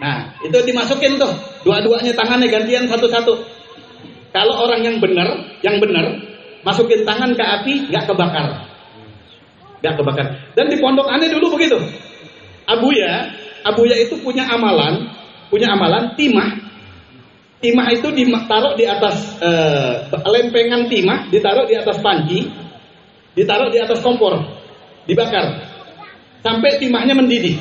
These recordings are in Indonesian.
Nah, itu dimasukin tuh, dua-duanya tangannya gantian satu-satu. Kalau orang yang benar, masukin tangan ke api, nggak kebakar. Dan di pondok aneh dulu begitu. Abuya itu punya amalan timah. Timah itu ditaruh di atas lempengan timah, ditaruh di atas panci, ditaruh di atas kompor, dibakar sampai timahnya mendidih.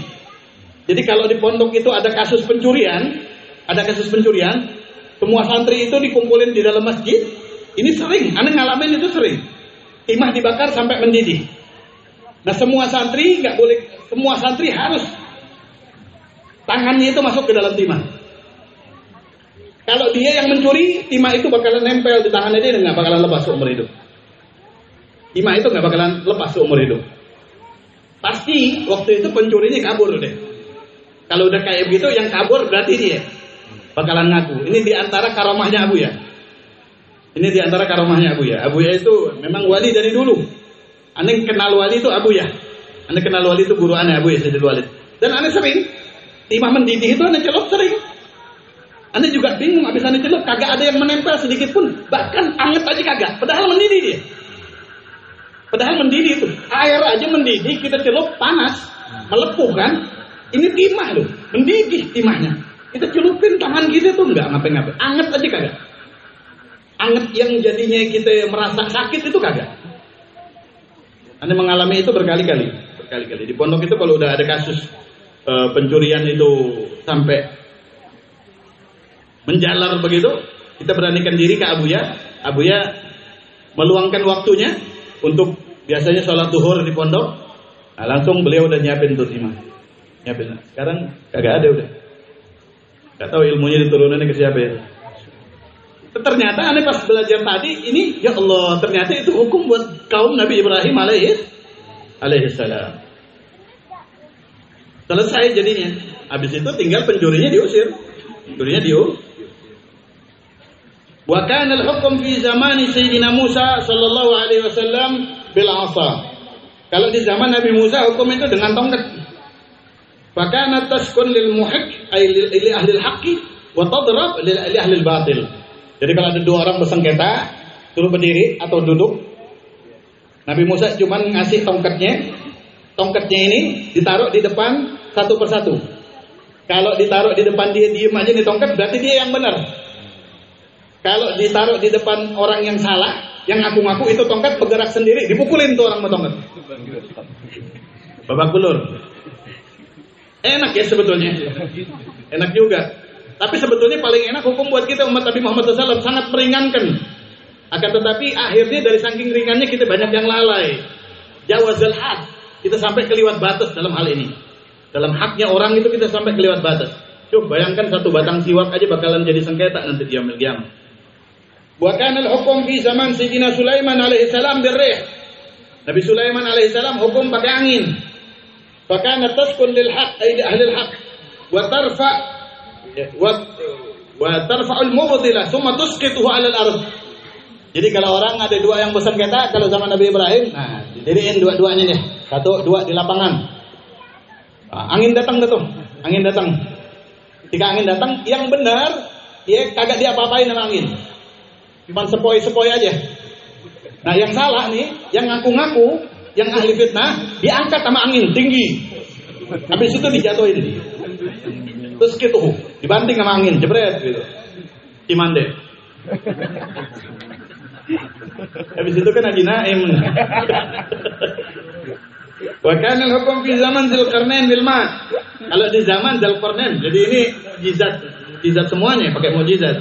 Jadi kalau di pondok itu ada kasus pencurian, semua santri itu dikumpulin di dalam masjid. Ini sering, aneh ngalamin itu sering. Timah dibakar sampai mendidih. Nah, semua santri harus tangannya itu masuk ke dalam timah. Kalau dia yang mencuri, timah itu bakalan nempel di tangannya, dia nggak bakalan lepas seumur hidup. Timah itu nggak bakalan lepas seumur hidup. Pasti waktu itu pencurinya kabur deh. Kalau udah kayak gitu, yang kabur berarti dia bakalan ngaku. Ini diantara karomahnya Abuya. Abuya itu memang wali dari dulu. Aneh kenal wali itu Abuya. Aneh kenal wali itu guru aneh Abuya Sayyidul Walid. Dan aneh sering timah mendidih itu aneh celup sering. Aneh juga bingung habis aneh celup kagak ada yang menempel sedikit pun. Bahkan anget aja kagak. Padahal mendidih dia. Itu air aja mendidih, kita celup panas, melepuh kan? Ini timah loh, mendidih timahnya. Kita celupin tangan kita tuh nggak ngapain-ngapain. Anget aja kagak. Anget yang jadinya kita merasa sakit itu kagak. Anda mengalami itu berkali-kali. Di pondok itu kalau udah ada kasus pencurian itu sampai menjalar begitu, kita beranikan diri ke Abuya meluangkan waktunya untuk biasanya sholat duhur di pondok. Nah, langsung beliau udah nyiapin tuh timah. Sekarang kagak ada udah. Gak tahu ilmunya diturunannya ke siapa ya. Ternyata aneh pas belajar tadi ini, ya Allah, ternyata itu hukum buat kaum Nabi Ibrahim alaihissalam. Selesai jadinya. Habis itu tinggal pencurinya diusir. Wa kana al-hukm fi zamani Sayyidina Musa sallallahu alaihi wasallam bil 'asa. Kalau di zaman Nabi Musa hukum itu dengan tongkat. Fa kana taskun lil muhiq ay li ahli al-haqqi wa tadrab li ahli al-batil. Jadi kalau ada dua orang bersengketa, suruh berdiri atau duduk. Nabi Musa cuma ngasih tongkatnya. Tongkatnya ini ditaruh di depan satu persatu. Kalau ditaruh di depan dia diem aja nih tongkat, berarti dia yang benar. Kalau ditaruh di depan orang yang salah, yang ngaku-ngaku itu tongkat bergerak sendiri, dipukulin tuh orang tongkat. Babak belur. Enak ya sebetulnya. Enak juga. Tapi sebetulnya paling enak hukum buat kita umat Nabi Muhammad SAW, sangat meringankan. Akan tetapi akhirnya dari saking ringannya kita banyak yang lalai. Jawazal had, kita sampai keliwat batas dalam hal ini. Dalam haknya orang itu kita sampai keliwat batas. Coba bayangkan satu batang siwak aja bakalan jadi sengketa nanti di yaumil qiyamah. Wa kana al-hukm fi zaman Sayyidina Sulaiman alaihi salam birrih. Nabi Sulaiman alaihi salam hukum pakai angin. Fa kana taskun lil haqq ay ahli al-haqq wa tarfa'ul mubtila thumma tusqituhu 'ala al-ard. Jadi kalau orang ada dua yang bersengketa kalau zaman Nabi Ibrahim, nah didiriin dua-duanya nih. Satu, dua di lapangan. Nah, angin datang. Ketika angin datang, yang benar dia kagak diapa-apain sama angin. Cuma sepoi-sepoi aja. Nah, yang salah nih, yang ngaku-ngaku, yang ahli fitnah, diangkat sama angin tinggi. Habis itu dijatuhin. Terus gitu, dibanting sama angin, jebret gitu. Cimande. Habis itu kan Haji Naim. Wa kana al-hukm fi zaman Dzulqarnain bil ma. Kalau di zaman Dzulqarnain, jadi ini mukjizat semuanya, pakai mukjizat.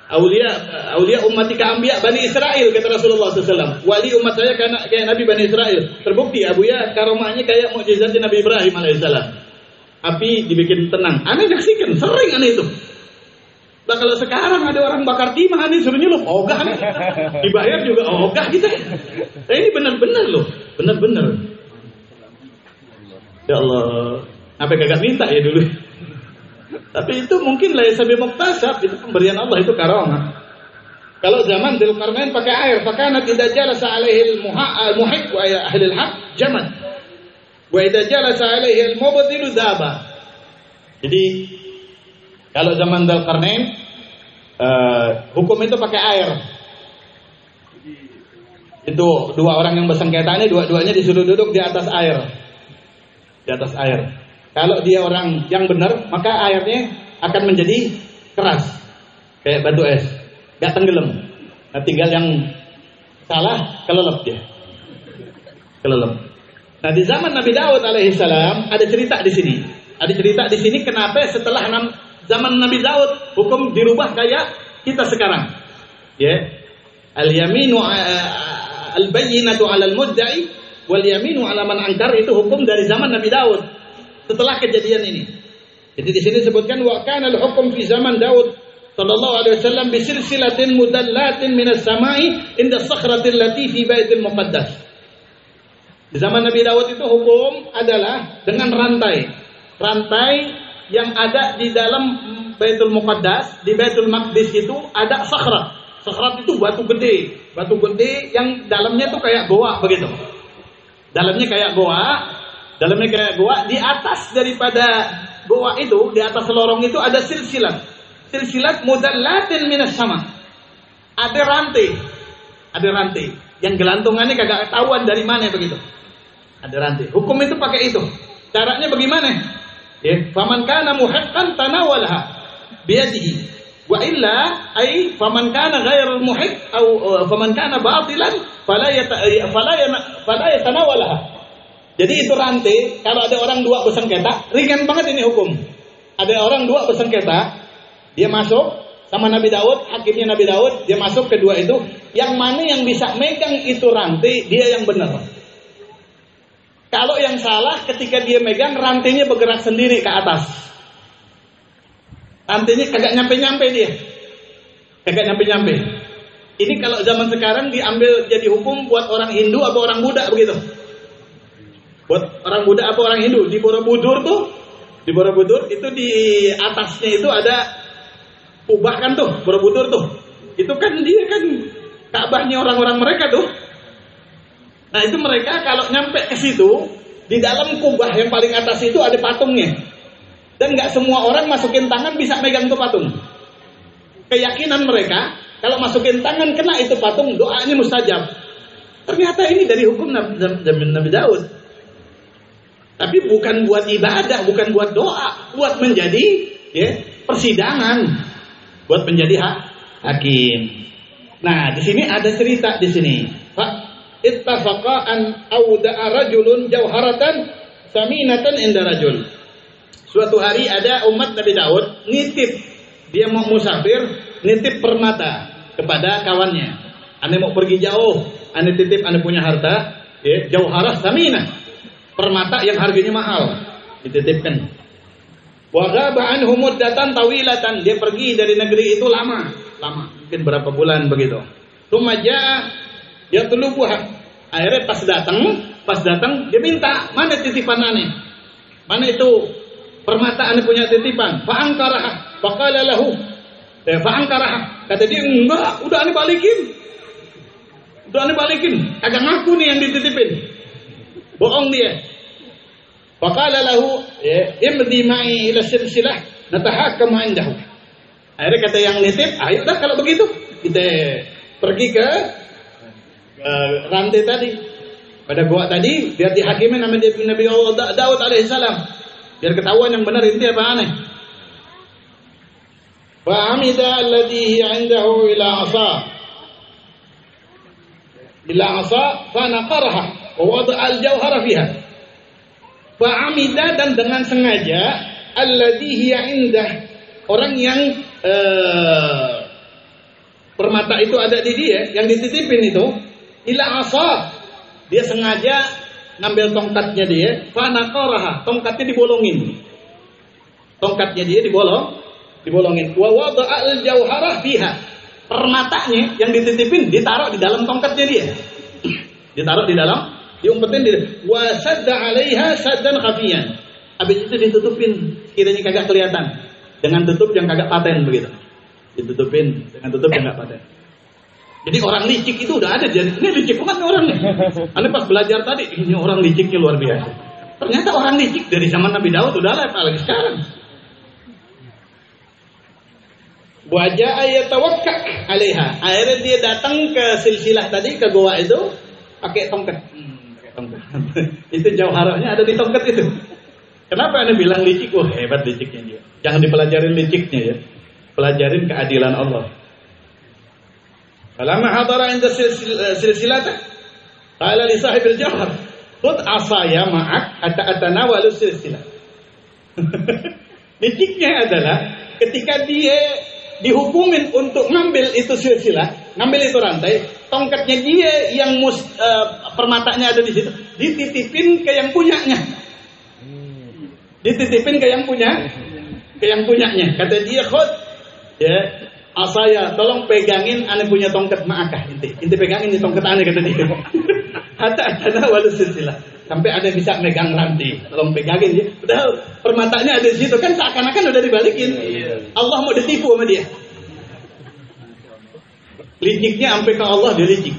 Aulia ummatika anbiya Bani Israil, kata Rasulullah SAW. Wali umat saya kayak Nabi Bani Israil. Terbukti Abuya karomahnya kayak mukjizatnya Nabi Ibrahim alaihissalam. Api dibikin tenang. Aneh nyaksikan, sering aneh itu. Nah kalau sekarang ada orang bakar timah nih suruh nyulup, ogah nih. Dibayar juga ogah gitu. Ini benar-benar loh, benar-benar. Ya Allah, apa kagak minta ya dulu. Tapi itu mungkin lah sambil muktasab, itu pemberian Allah, itu karamah. Kalau zaman Dzulqarnain pakai air, fakana tidak jalasa alaihi al-muhiq wa ahli al-haq jamad. Wa idza jalasa alaihi al-mubtilu dhaba. Jadi kalau zaman Dzulqarnain hukum itu pakai air. Itu dua orang yang bersengketa ini dua-duanya disuruh duduk di atas air. Di atas air. Kalau dia orang yang benar, maka airnya akan menjadi keras. Kayak batu es. Gak tenggelam. Nah, tinggal yang salah, kelelep dia. Kelelep. Nah, di zaman Nabi Daud alaihissalam ada cerita di sini. Ada cerita di sini kenapa setelah zaman Nabi Daud hukum dirubah kayak kita sekarang. Ya. Al-yaminu al-bayyinatu 'alal mudda'i wal yaminu 'ala man ankar, itu hukum dari zaman Nabi Daud setelah kejadian ini. Jadi di sini disebutkan wa kana al-hukm fi zaman Daud sallallahu alaihi wasallam bi silsilatin mudallatin minas sama'i inda sakhratil lati fi baitil muqaddas. Di zaman Nabi Daud itu hukum adalah dengan rantai yang ada di dalam Baitul Muqaddas. Di Baitul Maqdis itu ada sakhrat. Sakhrat itu batu gede yang dalamnya tuh kayak goa begitu. Dalamnya kayak goa, di atas daripada goa itu, di atas lorong itu ada silsilat mudallatin minas sama. Ada rantai yang gelantungannya kagak ketahuan dari mana begitu. Ada rantai. Hukum itu pakai itu. Caranya bagaimana? Ya, faman kana muhiqqan tanawalaha biyadihi. Wa illa ay faman kana ghairal muhiq atau faman kana batilan fala yatanawalaha. Jadi itu rantai, kalau ada orang dua bersengketa, ringan banget ini hukum. Ada orang dua bersengketa, dia masuk sama Nabi Daud, hakimnya Nabi Daud, dia masuk kedua itu, yang mana yang bisa megang itu rantai, dia yang benar. Kalau yang salah, ketika dia megang, rantainya bergerak sendiri ke atas. Rantainya kagak nyampe-nyampe dia. Kagak nyampe-nyampe. Ini kalau zaman sekarang diambil jadi hukum buat orang Hindu atau orang Buddha begitu. Buat orang Buddha apa orang Hindu, di Borobudur itu di atasnya itu ada kubah kan tuh, Borobudur tuh. Itu kan dia kan Ka'bahnya orang-orang mereka tuh. Nah, itu mereka kalau nyampe ke situ, di dalam kubah yang paling atas itu ada patungnya. Dan nggak semua orang masukin tangan bisa megang tuh patung. Keyakinan mereka, kalau masukin tangan kena itu patung, doanya mustajab. Ternyata ini dari hukum Nabi Daud. Tapi bukan buat ibadah, bukan buat doa, buat menjadi persidangan, buat menjadi hakim. Nah, di sini ada cerita di sini. Pak, ittafaqa an auda'a rajulun jauharatan saminatan inda rajul. Suatu hari ada umat Nabi Daud nitip, dia mau musafir, nitip permata kepada kawannya. Ane mau pergi jauh, ane titip ane punya harta, jauharah saminah. Permata yang harganya mahal dititipkan. Wa ghaba anhu muddatan tawilatan, dia pergi dari negeri itu lama, mungkin berapa bulan begitu. Tsumma jaa yatlubuha. Akhirnya pas datang dia minta, mana titipan ane? Mana itu permata ane punya titipan? Fa angkaraha, faqala lahu. Fa angkaraha, kata dia enggak, udah ane balikin. Kagak ngaku nih yang dititipin. Bohong dia. Faqala lahu imdi ma'i ila silsilah natahakam 'indahu. Akhirnya kata yang nitip, ayo dah kalau begitu kita pergi ke rantai tadi, pada gua tadi, biar dihakimin sama Nabi Daud alaihissalam, biar ketahuan yang benar itu apa aneh. Fa amida alladhi 'indahu ila 'asa fa naqaraha wa wada'a al-jawhara fiha. Fa amida, dan dengan sengaja, alladhi hiya indah, orang yang permata itu ada di dia, yang dititipin itu, ila asa, dia sengaja ngambil tongkatnya dia, fa naqaraha, tongkatnya dibolongin. Tongkatnya dia dibolongin. Wa wada'a al-jawhara fiha. Permatanya yang dititipin ditaruh di dalam tongkatnya dia. Ditaruh di dalam, diumpetin di wa sadda 'alaiha saddan khafiyan. Habis itu ditutupin, kiranya kagak kelihatan, dengan tutup yang kagak paten begitu. Ditutupin dengan tutup yang enggak paten. Jadi orang licik itu udah ada. Jadi ini licik banget orang nih. Ane pas belajar tadi, ini orang liciknya luar biasa. Ternyata orang licik dari zaman Nabi Daud udah ada, apalagi sekarang. Wajah yatawakkak 'alaiha. Akhirnya dia datang ke silsilah tadi, ke goa itu pakai tongkat. Itu jauharahnya ada di tongkat itu. Kenapa Anda bilang licik? Wah, hebat liciknya dia. Jangan dipelajarin liciknya ya. Pelajarin keadilan Allah. Falamma hadara inda silsilata qala li sahibil jawhar, "Khudh 'asaya ma'ak hatta atanawalu silsilah." Liciknya adalah ketika dia dihukumin untuk ngambil itu silsilah, ngambil itu rantai, tongkatnya dia yang permatanya ada di situ, dititipin ke yang punyanya. Dititipin ke yang punyanya. Kata dia, "Khud, ya, asaya, tolong pegangin ane punya tongkat ma'akah inti pegangin di tongkat ane," kata dia. Hatta walu silsilah. Sampai ada bisa megang rantai, tolong pegangin dia. Padahal permatanya ada di situ, kan seakan-akan udah dibalikin. Allah mau ditipu sama dia. Liciknya sampai ke Allah dia licik.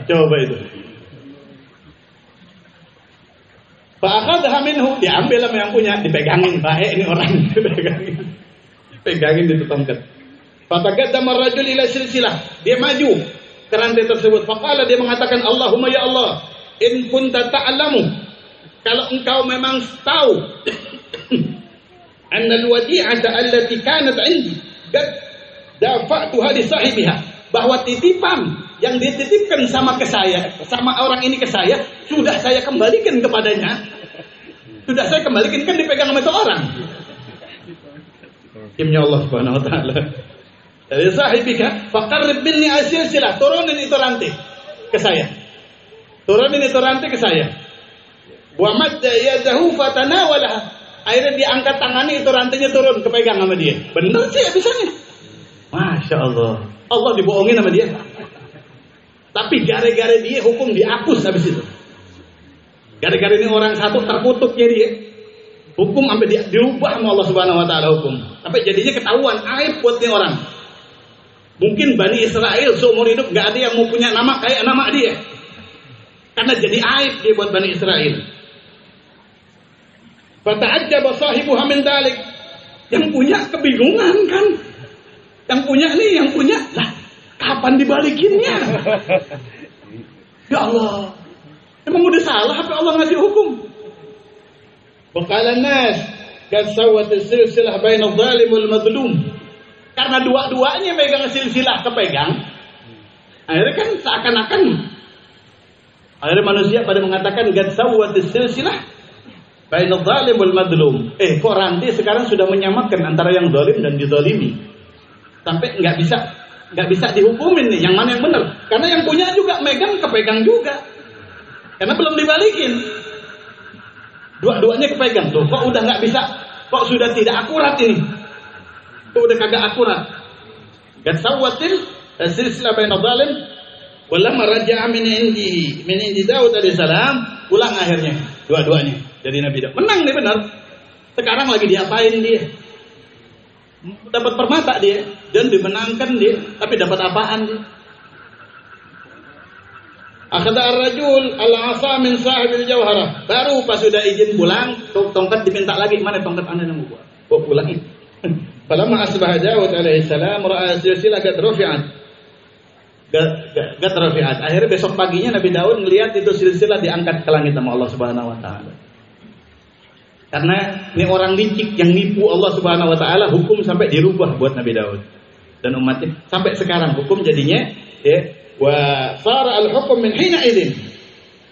Coba itu. Fa'akhadha minhu, diambil sama yang punya, dipegangin. Baik ini orang, dipegangin di tongkat. Fataqaddama ar-rajul ila silsilah. Dia maju ke rantai tersebut. Faqala, dia mengatakan, "Allahumma ya Allah, in kunta ta'lamu, kalau engkau memang tahu anna al-wadi'ata allati kanat 'indi qad dafa'tuha li sahibiha, bahwa titipan yang dititipkan sama orang ini ke saya sudah saya kembalikan kepadanya. Sudah saya kembalikan, kan dipegang sama itu orang." Hikmahnya Allah Subhanahu wa taala. Dari sahibika faqarrib minni asilsilah, turunin itu rantai ke saya. Turunin itu rantai ke saya. Wa madda yadahu fatanawalaha. Akhirnya dia angkat tangannya, itu rantainya turun, kepegang sama dia. Benar sih ya bisanya. Masya Allah. Allah dibohongin sama dia. Tapi gara-gara dia hukum dihapus habis itu. Gara-gara ini orang satu terkutuknya dia. Hukum sampai dia dirubah sama Allah Subhanahu wa taala hukum. Sampai jadinya ketahuan aib buat nih orang. Mungkin Bani Israel seumur hidup gak ada yang mau punya nama kayak nama dia. Karena jadi aib dia buat Bani Israel. Fata'ajjaba sahibuha min dalik. Yang punya kebingungan kan. Yang punya lah, kapan dibalikinnya? Ya Allah, emang udah salah apa Allah ngasih hukum? Waqala an-nas qad sawat as-silsilah baina adh-dhalim wal madhlum. Karena dua-duanya megang silsilah kepegang, akhirnya kan seakan-akan akhirnya manusia pada mengatakan qad sawat as-silsilah baina adh-dhalim wal madhlum. Kok rantai sekarang sudah menyamakan antara yang zalim dan dizalimi. Sampai nggak bisa dihukumin nih yang mana yang benar, karena yang punya juga megang kepegang juga, karena belum dibalikin, dua-duanya kepegang tuh. Kok udah nggak bisa, kok sudah tidak akurat ini, kok udah kagak akurat. Qad sawatil silsilah baina zalim walamma raja'a min indi Daud alaihi salam, pulang akhirnya dua-duanya jadi Nabi Daud. Menang nih benar. Sekarang lagi diapain dia? Dapat permata dia dan dimenangkan dia, tapi dapat apaan dia? Akhadha ar-rajul al-'asa min sahibil jawharah. Baru pas sudah izin pulang, tongkat diminta lagi, "Mana tongkat Anda yang mau buat?" Oh, pulangin. Falamma asbaha Daud alaihi salam ra'a silsilah qad rafi'at. Qad rafi'at. Akhirnya besok paginya Nabi Daud melihat itu silsilah diangkat ke langit sama Allah Subhanahu wa taala. Karena ini orang licik yang nipu Allah Subhanahu wa taala, hukum sampai dirubah buat Nabi Daud dan umatnya. Sampai sekarang hukum jadinya ya, wa sara al-hukm min hina idzin.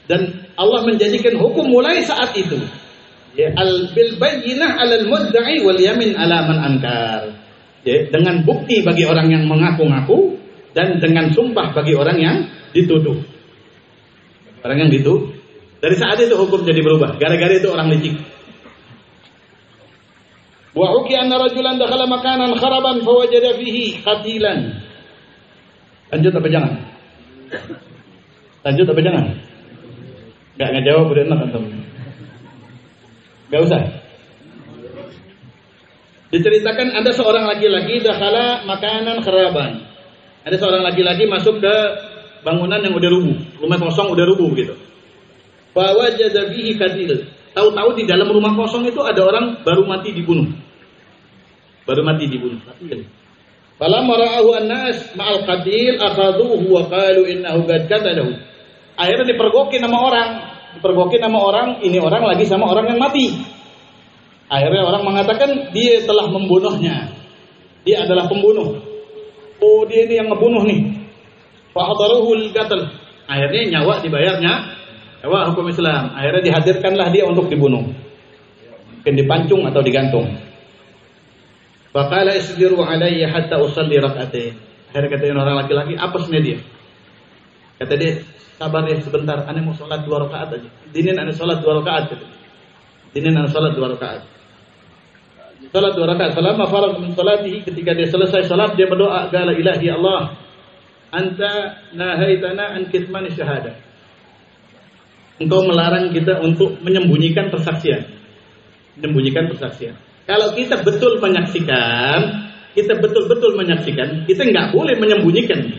Dan Allah menjadikan hukum mulai saat itu. Ya, bil bayyinah 'alal mudda'i wal yamin 'ala man ankar. Ya, dengan bukti bagi orang yang mengaku-ngaku dan dengan sumpah bagi orang yang dituduh. Orang yang dituduh. Dari saat itu hukum jadi berubah. Gara-gara itu orang licik. Wa hukiya anna rajulan dakhala makanan kharaban fawajada fihi qatilan. Lanjut apa jangan? Lanjut apa jangan? Enggak ngejawab udah enak antum. Enggak usah. Diceritakan ada seorang laki-laki dakhala makanan kharaban. Ada seorang laki-laki masuk ke bangunan yang udah rubuh, rumah kosong udah rubuh gitu. Fawajada fihi qatil. Tahu-tahu di dalam rumah kosong itu ada orang baru mati dibunuh. baru mati dibunuh. Falamma ra'ahu an-nas ma'al qatil akhadhuhu wa qalu innahu qad qatalahu. Akhirnya dipergokin sama orang, ini orang lagi sama orang yang mati. Akhirnya orang mengatakan dia telah membunuhnya. Dia adalah pembunuh. Oh, dia ini yang ngebunuh nih. Fa hadaruhu al-qatl. Akhirnya nyawa dibayarnya. Nyawa hukum Islam. Akhirnya dihadirkanlah dia untuk dibunuh. Mungkin dipancung atau digantung. Faqala isbiru alayya hatta usalli rak'atain. Akhirnya kata orang laki-laki, apesnya dia. Kata dia, sabar ya sebentar, ane mau sholat 2 rakaat aja. Dinin ane sholat 2 rakaat. Dinin ane sholat 2 rakaat. Sholat 2 rakaat. Falamma faragha min salatihi, ketika dia selesai sholat, dia berdoa, qala ilahi Allah, anta nahaitana an kitmani syahadah. Engkau melarang kita untuk menyembunyikan persaksian. Menyembunyikan persaksian. Kalau kita betul menyaksikan, kita betul-betul menyaksikan, kita nggak boleh menyembunyikan.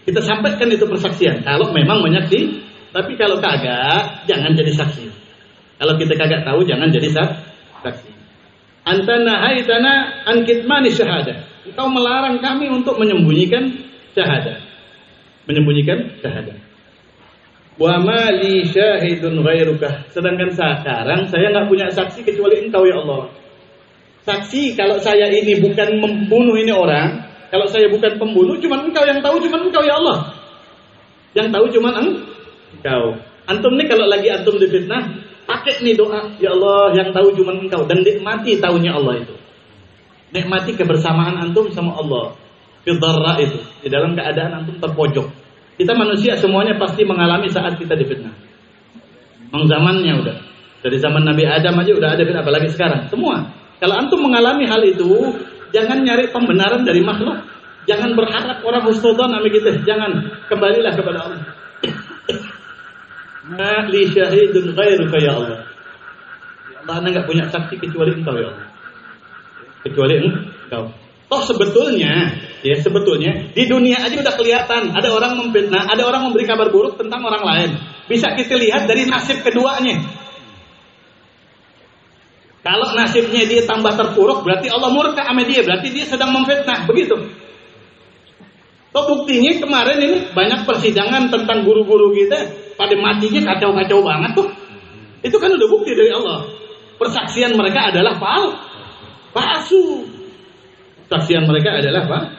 Kita sampaikan itu persaksian. Kalau memang menyaksi, tapi kalau kagak, jangan jadi saksi. Kalau kita kagak tahu, jangan jadi saksi. Anta nahaitana an kitmani syahadah. Engkau melarang kami untuk menyembunyikan syahadah. Menyembunyikan syahadah. Wa ma li syahidun ghairuka. Sedangkan sekarang saya nggak punya saksi kecuali engkau ya Allah. Saksi kalau saya ini bukan membunuh ini orang, kalau saya bukan pembunuh, cuman engkau yang tahu, cuman engkau ya Allah. Yang tahu cuman engkau. Antum nih kalau lagi antum difitnah, pakai nih doa, ya Allah yang tahu cuman engkau, dan nikmati tahunya Allah itu. Nikmati kebersamaan antum sama Allah. Fidharra itu, di dalam keadaan antum terpojok. Kita manusia semuanya pasti mengalami saat kita difitnah. Memang zamannya udah. Dari zaman Nabi Adam aja udah ada fitnah, apalagi sekarang. Semua. Kalau antum mengalami hal itu, jangan nyari pembenaran dari makhluk. Jangan berharap orang husnudzon sama kita. Jangan, kembalilah kepada Allah. Ma li syahidun ghairuka ya Allah. Ya Allah, anda enggak punya saksi kecuali engkau ya Allah. Kecuali engkau. Toh sebetulnya di dunia aja udah kelihatan ada orang memfitnah, ada orang memberi kabar buruk tentang orang lain. Bisa kita lihat dari nasib keduanya. Kalau nasibnya dia tambah terpuruk, berarti Allah murka sama dia, berarti dia sedang memfitnah, begitu. Toh buktinya kemarin ini banyak persidangan tentang guru-guru kita, pada matinya kacau-kacau banget tuh. Itu kan udah bukti dari Allah. Persaksian mereka adalah palsu. Persaksian mereka adalah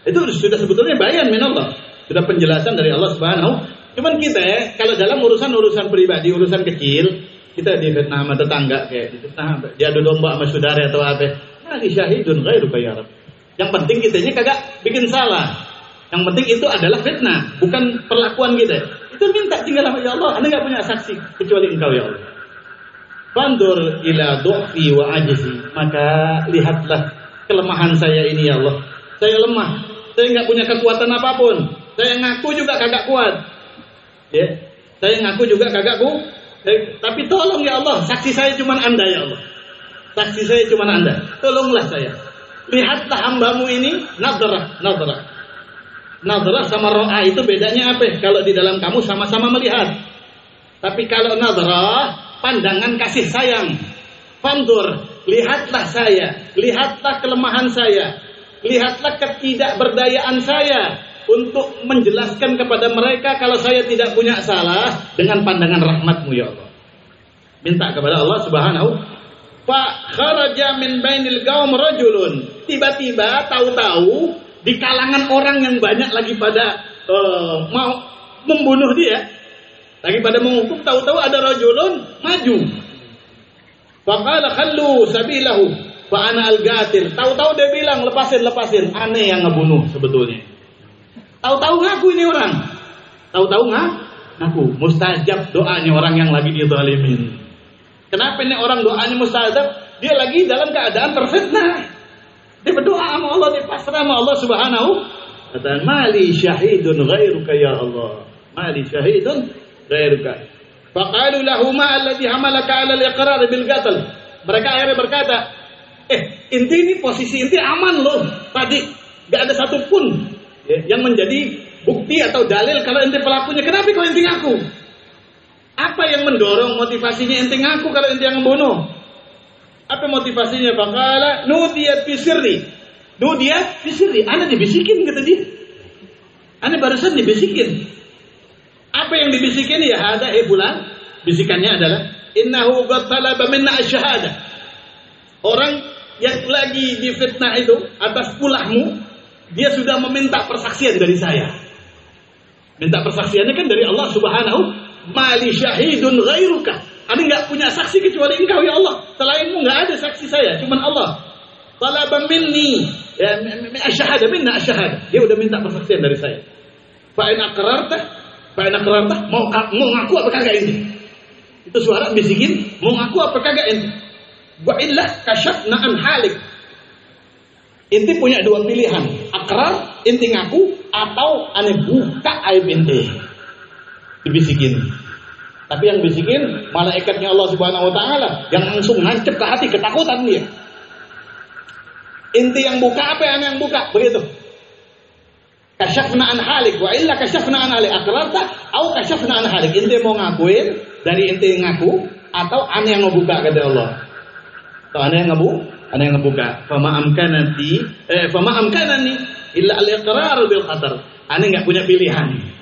itu sudah sebetulnya bayan min Allah. Sudah penjelasan dari Allah Subhanahu. Cuman kita kalau dalam urusan pribadi, urusan kecil, kita difitnah sama tetangga, kayak difitnah, diadu domba sama saudara atau apa. Nah, syahidun ghairuka ya Rabb. Yang penting kitanya kagak bikin salah. Yang penting itu adalah fitnah, bukan perlakuan kita. Itu minta tinggal sama ya Allah, anda enggak punya saksi kecuali engkau ya Allah. Fandur ila du'fi wa ajzi. Maka lihatlah kelemahan saya ini ya Allah. Saya lemah. Saya enggak punya kekuatan apapun. Saya ngaku juga kagak kuat. Ya. Saya ngaku juga kagak kuat. Tapi tolong ya Allah, saksi saya cuma anda ya Allah. Saksi saya cuma anda. Tolonglah saya. Lihatlah hambamu ini, nadrah. Nadrah sama ro'a itu bedanya apa? Kalau di dalam kamu sama-sama melihat. Tapi kalau nadrah, pandangan kasih sayang. Fandur, lihatlah saya. Lihatlah kelemahan saya. Lihatlah ketidakberdayaan saya. Untuk menjelaskan kepada mereka kalau saya tidak punya salah dengan pandangan rahmatmu ya Allah. Minta kepada Allah Subhanahu. Fa kharaja min bainil qaum rajulun. Tiba-tiba tahu-tahu di kalangan orang yang banyak lagi pada mau membunuh dia, lagi pada menghukum, tahu-tahu ada rajulun maju. Fa qala khallu sabilahu fa ana al-qatil. Tahu-tahu dia bilang lepasin, aneh yang ngebunuh sebetulnya. Tahu-tahu ngaku ini orang. Tahu-tahu ngaku. Mustajab doanya orang yang lagi dizalimin. Kenapa ini orang doanya mustajab? Dia lagi dalam keadaan terfitnah. Dia berdoa sama Allah, dia pasrah sama Allah Subhanahu. Kata, mali syahidun ghairuka ya Allah. Mali syahidun ghairuka. Faqalu lahu ma alladhi hamalaka 'ala al-iqrar bil qatl. Mereka akhirnya berkata, inti ini posisi inti aman loh. Tadi enggak ada satupun yang menjadi bukti atau dalil kalau ente pelakunya. Kenapa kau ente ngaku? Apa yang mendorong motivasinya ente ngaku kalau ente yang membunuh? Apa motivasinya? Faqala nudiyat fi sirri. Nudiyat fi sirri. Ana dibisikin kata dia. Ana barusan dibisikin. Apa yang dibisikin? Ya hada bulan. Bisikannya adalah innahu qad talaba minna asy-syahadah. Orang yang lagi difitnah itu atas ulahmu, dia sudah meminta persaksian dari saya. Minta persaksiannya kan dari Allah Subhanahu. Mali syahidun ghairuka. Ana enggak punya saksi kecuali Engkau ya Allah. Selainmu enggak ada saksi saya, cuman Allah. Talaba minni ya asy-syahadah minna asy-syahadah. Dia udah minta persaksian dari saya. Fa in aqrarta mau ngaku apa kagak ini? Itu suara bisikin, mau ngaku apa kagak ini? Wa illa kasyafna an halik. Inti punya dua pilihan, akrar, inti ngaku, atau ane buka aib inti. Dibisikin. Tapi yang bisikin malaikatnya Allah Subhanahu wa taala yang langsung nancep ke hati, ketakutan dia. Inti yang buka apa yang buka? Begitu. Kasyafna an halik wa illa kasyafna an halik. Akrarta au kasyafna an halik. Inti mau ngakuin dari inti ngaku atau ane yang ngebuka kata Allah. Atau ane yang ngebuka. Fama amkanani illa al-iqrar bil khatar. Ane enggak punya pilihan.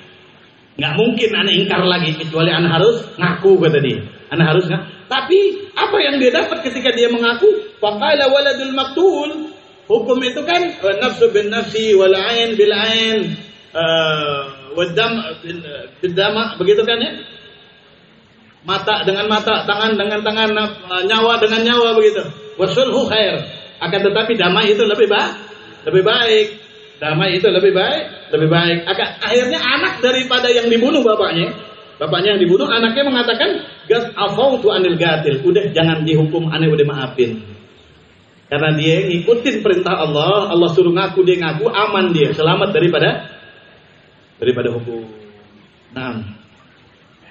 Nggak mungkin ana ingkar lagi kecuali ana harus ngaku kata dia. Ana harus ngaku. Tapi apa yang dia dapat ketika dia mengaku? Faqala waladul maqtul. Hukum itu kan nafsu bin nafsi wal ain bil ain wad dam bil dam, begitu kan ya? Mata dengan mata, tangan dengan tangan, nyawa dengan nyawa begitu. Wasulhu khair. Akan tetapi damai itu lebih baik. Damai itu lebih baik. Akhirnya anak daripada yang dibunuh bapaknya yang dibunuh, anaknya mengatakan, "Gas afautu anil gatil." Udah jangan dihukum, aneh udah maafin. Karena dia ngikutin perintah Allah, Allah suruh ngaku, dia ngaku, aman dia, selamat daripada hukum. Nah,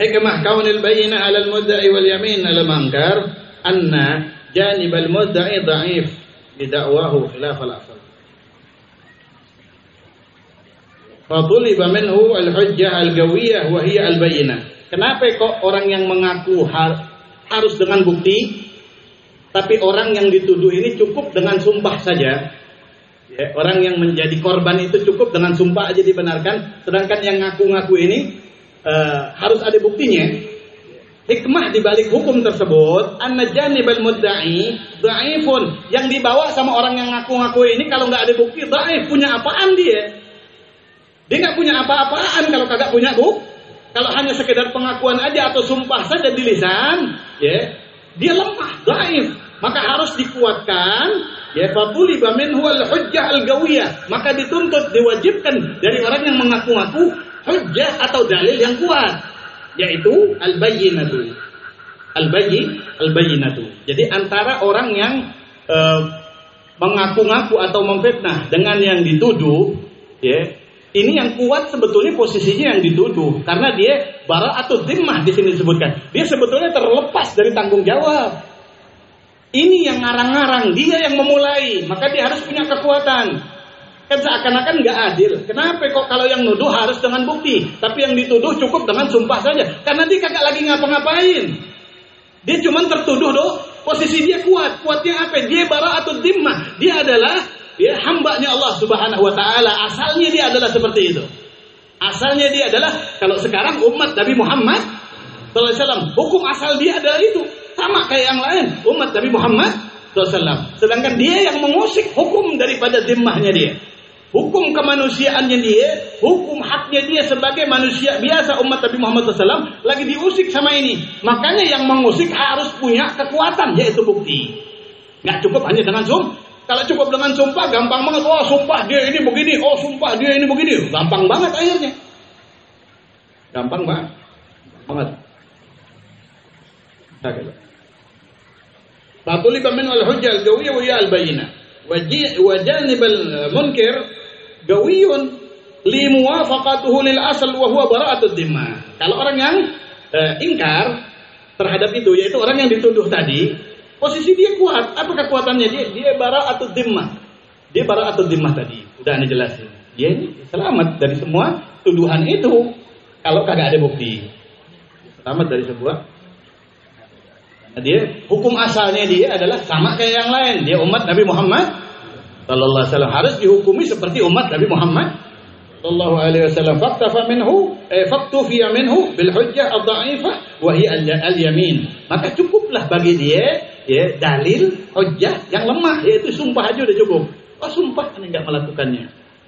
hikmah kaunil bayyinah 'alal mudda'i wal yamin 'alal munkar anna janibal mudda'i dha'if bi da'wahu khilaf al-asl. Fatuliba minhu al-hujjah al-gawiyah wa hiya al-bayyinah. Kenapa kok orang yang mengaku harus dengan bukti, tapi orang yang dituduh ini cukup dengan sumpah saja? Ya, orang yang menjadi korban itu cukup dengan sumpah aja dibenarkan, sedangkan yang ngaku-ngaku ini harus ada buktinya. Hikmah dibalik hukum tersebut, anna janibal mudda'i dha'ifun. Yang dibawa sama orang yang ngaku-ngaku ini kalau nggak ada bukti, dha'if. Punya apaan dia? Dia nggak punya apa-apaan kalau kagak punya bukti. Kalau hanya sekedar pengakuan aja atau sumpah saja di lisan, ya, dia lemah, dhaif. Maka harus dikuatkan, ya, fatuliba minhu al-hujjah al-gawiyah. Maka dituntut, diwajibkan dari orang yang mengaku-ngaku hujjah atau dalil yang kuat, yaitu al-bayyinatu. Al-bayyinatu. Jadi antara orang yang mengaku-ngaku atau memfitnah dengan yang dituduh, ya, ini yang kuat sebetulnya posisinya yang dituduh, karena dia bara'atul dhimmah di sini disebutkan. Dia sebetulnya terlepas dari tanggung jawab. Ini yang ngarang-ngarang, dia yang memulai, maka dia harus punya kekuatan. Kan seakan-akan nggak adil. Kenapa kok kalau yang nuduh harus dengan bukti, tapi yang dituduh cukup dengan sumpah saja? Karena dia kagak lagi ngapa-ngapain. Dia cuma tertuduh doh. Posisi dia kuat. Kuatnya apa? Dia bara'atul dhimmah. Dia adalah hambanya Allah Subhanahu wa taala. Asalnya dia adalah seperti itu. Asalnya dia adalah, kalau sekarang umat Nabi Muhammad sallallahu alaihi wasallam, hukum asal dia adalah itu. Sama kayak yang lain, umat Nabi Muhammad sallallahu alaihi wasallam. Sedangkan dia yang mengusik hukum daripada zimmahnya dia. Hukum kemanusiaannya dia, hukum haknya dia sebagai manusia biasa umat Nabi Muhammad SAW lagi diusik sama ini. Makanya yang mengusik harus punya kekuatan, yaitu bukti. Nggak cukup hanya dengan kalau cukup dengan sumpah, gampang banget. Oh, sumpah dia ini begini. Oh, sumpah dia ini begini. Gampang banget akhirnya. Gampang banget. Fatuliba min al-hujjah al-gawiyah wa al-bayyinah. Wa janibal munkir gawiyun li muwafaqatuhu lil asal wa huwa bara'atud dhimmah. Kalau orang yang ingkar terhadap itu, yaitu orang yang dituduh tadi, posisi dia kuat. Apa kekuatannya dia? Dia bara'atud dhimmah. Dia bara'atud dhimmah tadi. Udah Anda jelasin. Dia ini selamat dari semua tuduhan itu kalau kagak ada bukti. Selamat dari sebuah Dia hukum asalnya dia adalah sama kayak yang lain. Dia umat Nabi Muhammad sallallahu alaihi wasallam, harus dihukumi seperti umat Nabi Muhammad sallallahu alaihi wasallam. Faktufiya minhu bil hujjah ad-dha'ifah wa hiya al-yamin. Maka cukuplah bagi dia ya dalil hujjah yang lemah, yaitu sumpah aja udah cukup. Oh sumpah ini enggak melakukannya,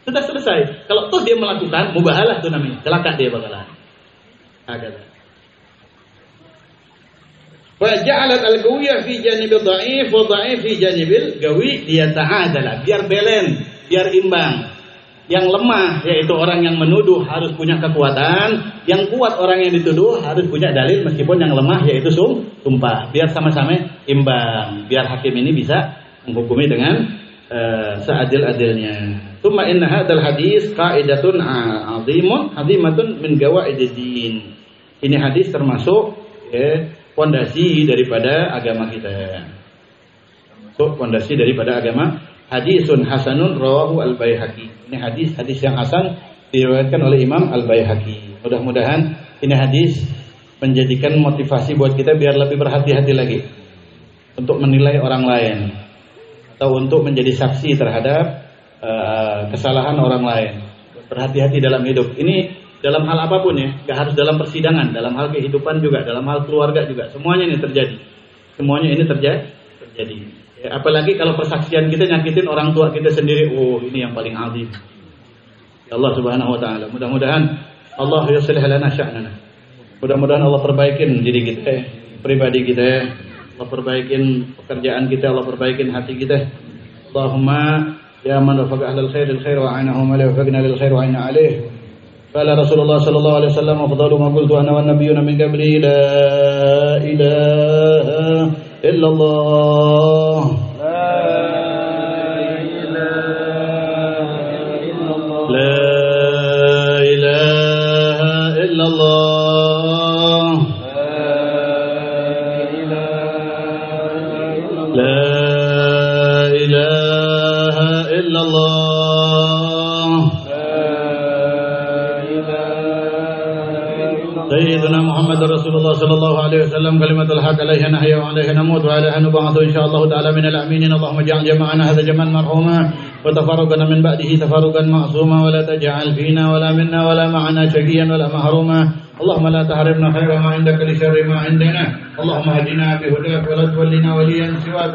sudah selesai. Kalau toh dia melakukan, mubahalah itu namanya, celaka dia bakalan. Agak. Faja'alat al-qawiyah fi janibil dha'if wa dha'if fi janibil qawi liyata'adala, biar balance, biar imbang. Yang lemah yaitu orang yang menuduh harus punya kekuatan, yang kuat orang yang dituduh harus punya dalil meskipun yang lemah yaitu sumpah, biar sama-sama imbang, biar hakim ini bisa menghukumi dengan seadil-adilnya. Tsumma inna hadzal hadis qaidatun 'azimatun min qawaidid-din. Ini hadis termasuk fondasi daripada agama kita. Fondasi daripada agama. Hadisun hasanun rawahu al-Baihaqi. Ini hadis yang hasan diriwayatkan oleh Imam al-Baihaqi. Mudah-mudahan ini hadis menjadikan motivasi buat kita biar lebih berhati-hati lagi untuk menilai orang lain atau untuk menjadi saksi terhadap kesalahan orang lain. Berhati-hati dalam hidup. Ini dalam hal apapun ya, gak harus dalam persidangan, dalam hal kehidupan juga, dalam hal keluarga juga, semuanya ini terjadi. Semuanya ini terjadi. Ya, apalagi kalau persaksian kita nyakitin orang tua kita sendiri, ini yang paling azim. Ya Allah Subhanahu wa taala. Mudah-mudahan Allah yuslih lana sya'nana. Mudah-mudahan Allah perbaikin diri kita, pribadi kita, Allah perbaikin pekerjaan kita, Allah perbaikin hati kita. Allahumma ya man wafaqa ahlal khairil khair wa a'inahum ala wafaqna lil khair wa a'inna alaih. قال رسول الله صلى الله عليه وسلم أفضل ما قلت أنا والنبيون من قبلي لا إله إلا الله لا إله إلا الله لا إله إلا الله سيدنا محمد رسول الله صلى الله عليه وسلم كلمة الحق عليها نحيا وعليها نموت وعليها نبعث إن شاء الله تعالى من الآمنين. اللهم اجعل جمعنا هذا جمعا مرحوما وتفرقنا من بعده تفرقا معصوما ولا تجعل فينا ولا منا ولا معنا شقيا ولا محروما. اللهم لا تحرمنا خير ما عندك لشر ما عندنا. اللهم اهدنا بهداك ولا تولنا وليا سواك